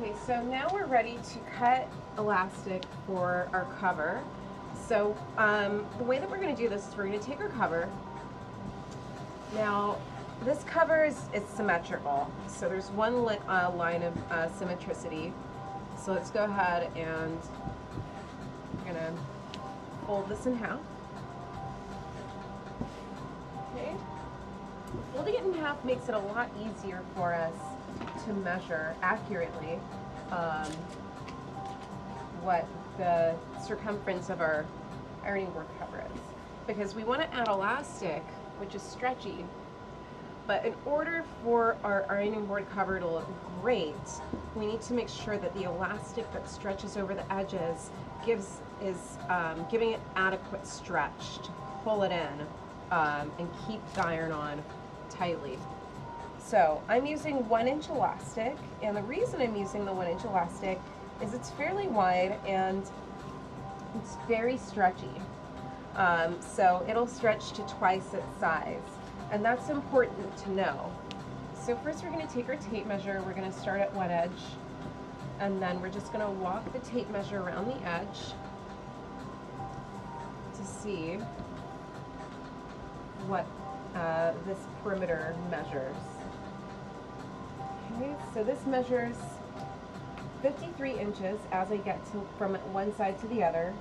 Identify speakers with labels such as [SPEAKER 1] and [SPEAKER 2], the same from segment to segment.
[SPEAKER 1] Okay, so now we're ready to cut elastic for our cover. So the way that we're going to do this is we're going to take our cover. Now this cover is symmetrical, so there's one line of symmetricity. So let's go ahead and we're going to fold this in half. Okay. Folding it in half makes it a lot easier for us to measure accurately what the circumference of our ironing board cover is, because we want to add elastic, which is stretchy, but in order for our ironing board cover to look great, we need to make sure that the elastic that stretches over the edges is giving it adequate stretch to pull it in and keep the iron on tightly. So I'm using 1-inch elastic, and the reason I'm using the 1-inch elastic is it's fairly wide and it's very stretchy. So it'll stretch to twice its size, and that's important to know. So first we're going to take our tape measure. We're going to start at one edge, and then we're just going to walk the tape measure around the edge to see what this perimeter measures. Okay, so this measures 53 inches as I get from one side to the other,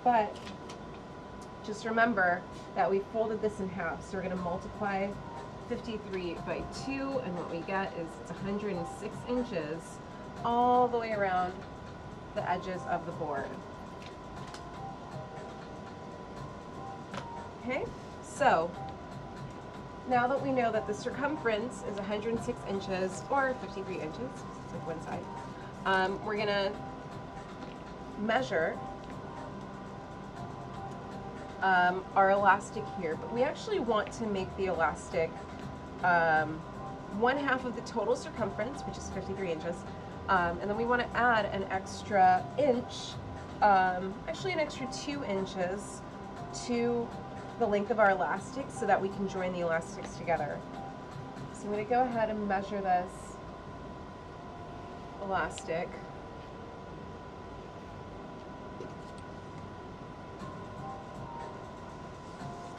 [SPEAKER 1] but just remember that we folded this in half, so we're going to multiply 53 by 2, and what we get is it's 106 inches all the way around the edges of the board. Okay, so now that we know that the circumference is 106 inches, or 53 inches, it's like one side, we're going to measure our elastic here, but we actually want to make the elastic 1/2 of the total circumference, which is 53 inches, and then we want to add an extra inch, actually an extra 2 inches to the length of our elastic so that we can join the elastics together. So I'm going to go ahead and measure this elastic.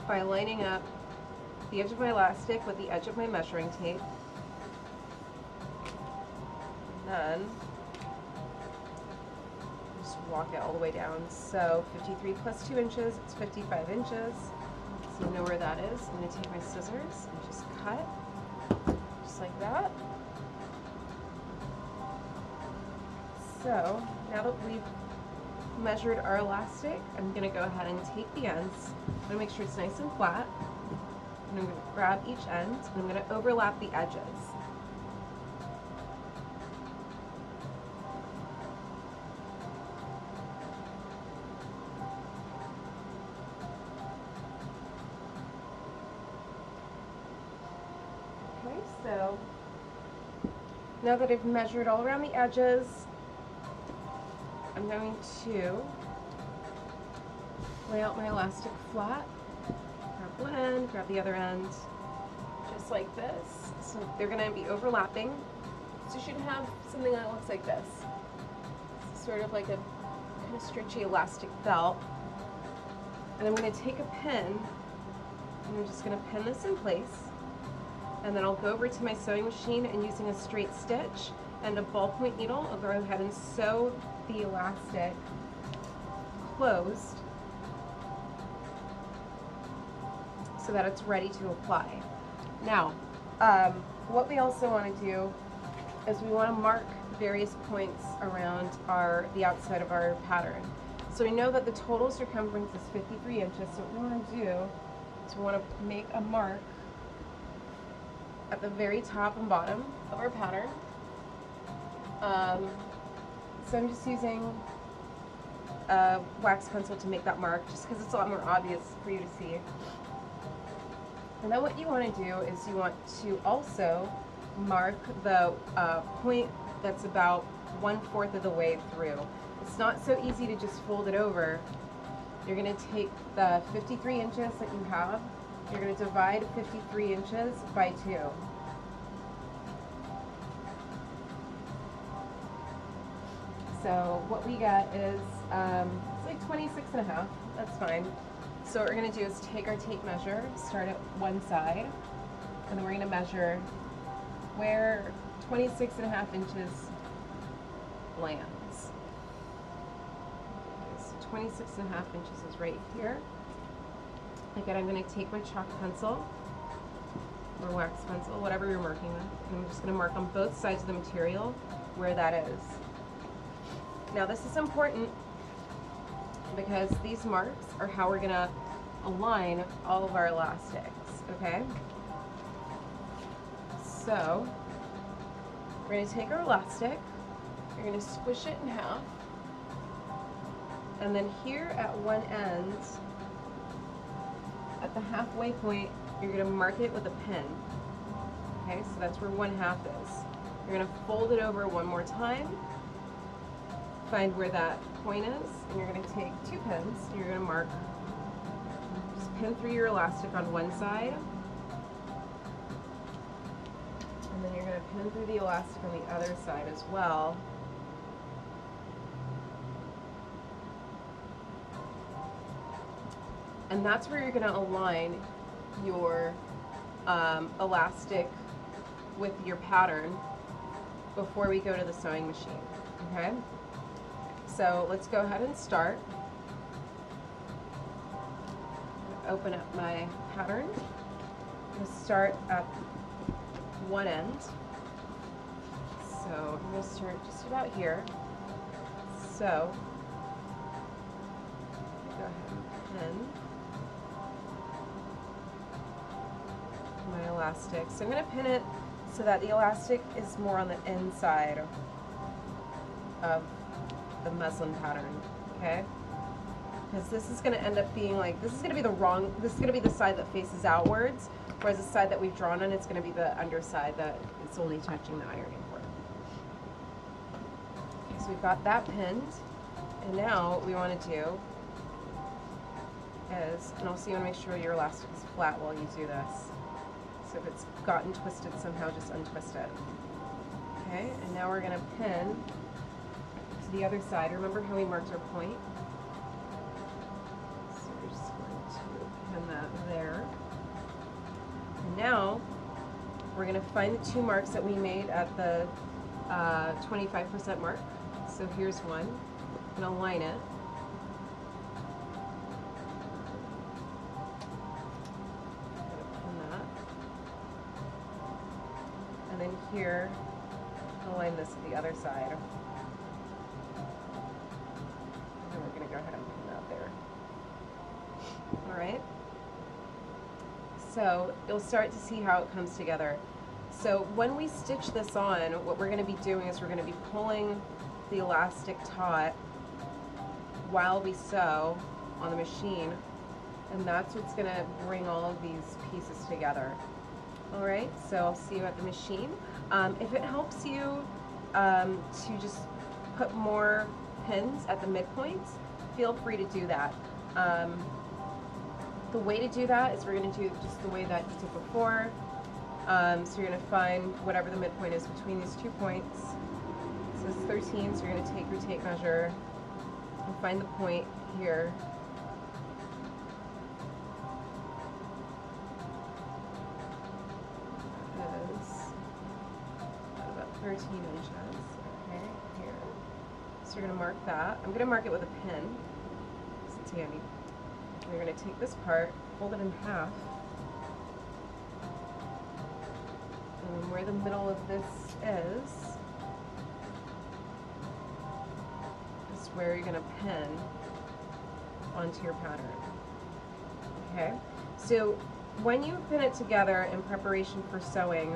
[SPEAKER 1] By lining up the edge of my elastic with the edge of my measuring tape. And then just walk it all the way down. So 53 plus 2 inches, it's 55 inches. So you know where that is. I'm going to take my scissors and just cut, just like that. So now that we've measured our elastic, I'm going to go ahead and take the ends. I'm going to make sure it's nice and flat. And I'm going to grab each end and I'm going to overlap the edges. Okay, so now that I've measured all around the edges, I'm going to lay out my elastic flat, grab one end, grab the other end, just like this. So they're going to be overlapping. So you should have something that looks like this. It's sort of like a kind of stretchy elastic belt. And I'm going to take a pin, and I'm just going to pin this in place. And then I'll go over to my sewing machine, and using a straight stitch and a ballpoint needle, I'll go ahead and sew the elastic closed so that it's ready to apply. Now, what we also want to do is we want to mark various points around the outside of our pattern. So we know that the total circumference is 53 inches, so what we want to do is we want to make a mark at the very top and bottom of our pattern. So I'm just using a wax pencil to make that mark, just because it's a lot more obvious for you to see. And then what you want to do is you want to also mark the point that's about 1/4 of the way through. It's not so easy to just fold it over. You're going to take the 53 inches that you have, you're going to divide 53 inches by 2. So what we get is, it's like 26.5, that's fine. So what we're gonna do is take our tape measure, start at one side, and then we're gonna measure where 26.5 inches lands. Okay, so 26.5 inches is right here. Again, I'm gonna take my chalk pencil, or wax pencil, whatever you're marking with, and I'm just gonna mark on both sides of the material where that is. Now this is important because these marks are how we're gonna align all of our elastics, okay? So, we're gonna take our elastic, you're gonna squish it in half, and then here at one end, at the halfway point, you're gonna mark it with a pin. Okay, so that's where one half is. You're gonna fold it over one more time, find where that point is, and you're gonna take two pins, and you're gonna mark, just pin through your elastic on one side, and then you're gonna pin through the elastic on the other side as well. And that's where you're gonna align your elastic with your pattern before we go to the sewing machine, okay? So let's go ahead and start. Open up my pattern. I'm gonna start at one end. So I'm gonna start just about here. So go ahead and pin my elastic. So I'm going to pin it so that the elastic is more on the inside of the muslin pattern, okay? Because this is going to end up being like, this is going to be this is going to be the side that faces outwards, whereas the side that we've drawn on, it's going to be the underside that it's only touching the ironing board. Okay, so we've got that pinned, and now what we want to do is, and also you want to make sure your elastic is flat while you do this. So if it's gotten twisted somehow, just untwist it. Okay, and now we're going to pin to the other side. Remember how we marked our point? So we're just going to pin that there. And now we're going to find the two marks that we made at the 25% mark. So here's one. I'm going to line it. And then here, align this to the other side. And then we're going to go ahead and pin that there. Alright? So you'll start to see how it comes together. So when we stitch this on, what we're going to be doing is we're going to be pulling the elastic taut while we sew on the machine. And that's what's going to bring all of these pieces together. Alright, so I'll see you at the machine. If it helps you to just put more pins at the midpoints, feel free to do that. The way to do that is we're going to do just the way that you did before. So you're going to find whatever the midpoint is between these 2 points. So it's 13, so you're going to take your tape measure and find the point here. About 13 inches, okay, here. So you're going to mark that. I'm going to mark it with a pin, because it's handy. And you're going to take this part, fold it in half, and then where the middle of this is where you're going to pin onto your pattern. Okay, so when you pin it together in preparation for sewing,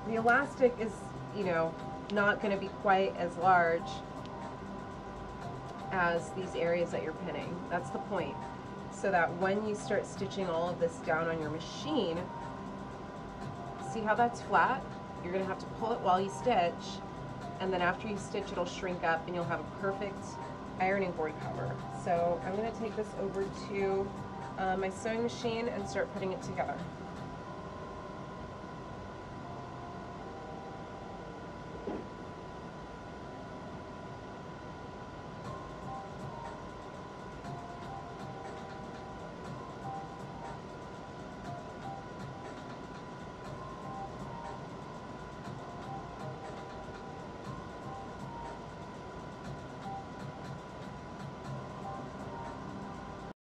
[SPEAKER 1] the elastic is, you know, not going to be quite as large as these areas that you're pinning. That's the point. So that when you start stitching all of this down on your machine, see how that's flat? You're going to have to pull it while you stitch, and then after you stitch, it'll shrink up and you'll have a perfect ironing board cover. So I'm going to take this over to my sewing machine and start putting it together.